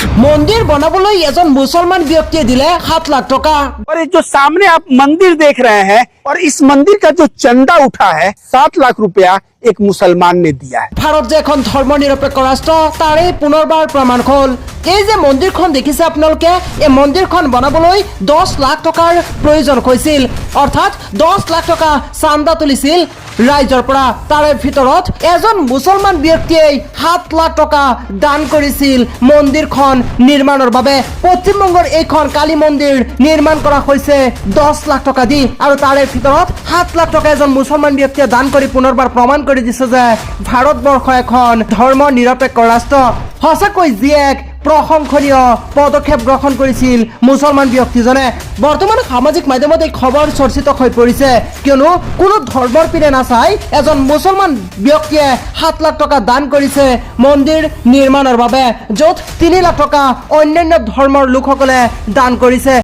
मंदिर बनाबोलै एजन मुसलमान व्यक्ति दिले 7 लाख टका। और ये जो सामने आप मंदिर देख रहे हैं और इस मंदिर का जो चंदा उठा है 7 लाख रुपया एक मुसलमान ने दिया है। भारत जे এখন ধর্মনিরপেক্ষ রাষ্ট্র তাৰে পুনৰবাৰ প্ৰমাণ হ'ল। এই যে মন্দিৰখন দেখিছে আপোনালোকে, এই মন্দিৰখন বনাবলৈ 10 লাখ টকাৰ প্ৰয়োজন হৈছিল, অৰ্থাৎ 10 লাখ টকা চান্দা তুলিছিল ৰাইজৰ পৰা। তাৰে ভিতৰত এজন মুছলমান ব্যক্তিয়ে 7 লাখ টকা দান কৰিছিল মন্দিৰখন নিৰ্মাণৰ বাবে। পশ্চিমবংগৰ এইখন কালী মন্দিৰ নিৰ্মাণ কৰা হৈছে 10 লাখ টকা দি, আৰু তাৰে ভিতৰত 7 লাখ টকা এজন মুছলমান ব্যক্তিয়ে দান কৰি পুনৰবাৰ প্ৰমাণ কৰি দিছে যে ভাৰতবৰ্ষ এখন ধৰ্ম নিৰপেক্ষ ৰাষ্ট্ৰ। সঁচাকৈ যি এক প্ৰশংসনীয় পদক্ষেপ গ্ৰহণ কৰিছিল মুছলমান ব্যক্তিজনে। বৰ্তমান সামাজিক মাধ্যমত এই খবৰ চৰ্চিত হৈ পৰিছে, কিয়নো কোনো ধৰ্মৰ পিনে নাচাই এজন মুছলমান ব্যক্তিয়ে 7 লাখ টকা দান কৰিছে মন্দিৰ নিৰ্মাণৰ বাবে, য'ত 3 লাখ টকা অন্যান্য ধৰ্মৰ লোকসকলে দান কৰিছে।